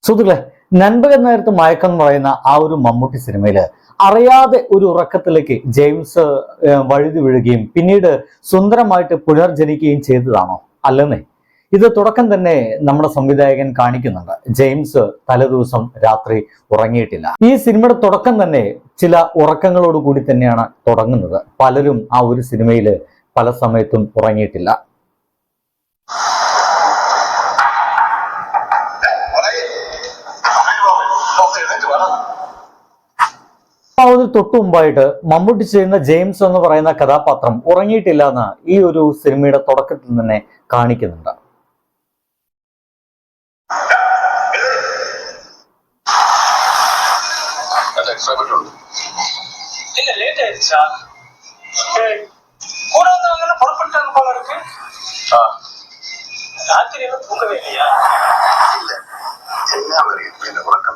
സുഹൃത്തുക്കളെ, നൻപകൽ നേരത്ത് മയക്കം എന്ന് പറയുന്ന ആ ഒരു മമ്മൂട്ടി സിനിമയില് അറിയാതെ ഒരു ഉറക്കത്തിലേക്ക് ജെയിംസ് വഴുതി വീഴുകയും പിന്നീട് സുന്ദരമായിട്ട് പുനർജനിക്കുകയും ചെയ്തതാണോ? അല്ലെന്നേ. ഇത് തുടക്കം തന്നെ നമ്മുടെ സംവിധായകൻ കാണിക്കുന്നുണ്ട്. ജെയിംസ് തലേദിവസം രാത്രി ഉറങ്ങിയിട്ടില്ല. ഈ സിനിമയുടെ തുടക്കം തന്നെ ചില ഉറക്കങ്ങളോട് കൂടി തന്നെയാണ് തുടങ്ങുന്നത്. പലരും ആ ഒരു സിനിമയിൽ പല സമയത്തും ഉറങ്ങിയിട്ടില്ല. അതിന് തൊട്ടു മുമ്പായിട്ട് മമ്മൂട്ടി ചെയ്യുന്ന ജെയിംസ് എന്ന് പറയുന്ന കഥാപാത്രം ഉറങ്ങിയിട്ടില്ല എന്ന് ഈ ഒരു സിനിമയുടെ തുടക്കത്തിൽ തന്നെ കാണിക്കുന്നുണ്ട്. ராத்திரி தூங்கவே இல்லையா? இல்ல, எல்லா வரையும் என்ன உறக்கம்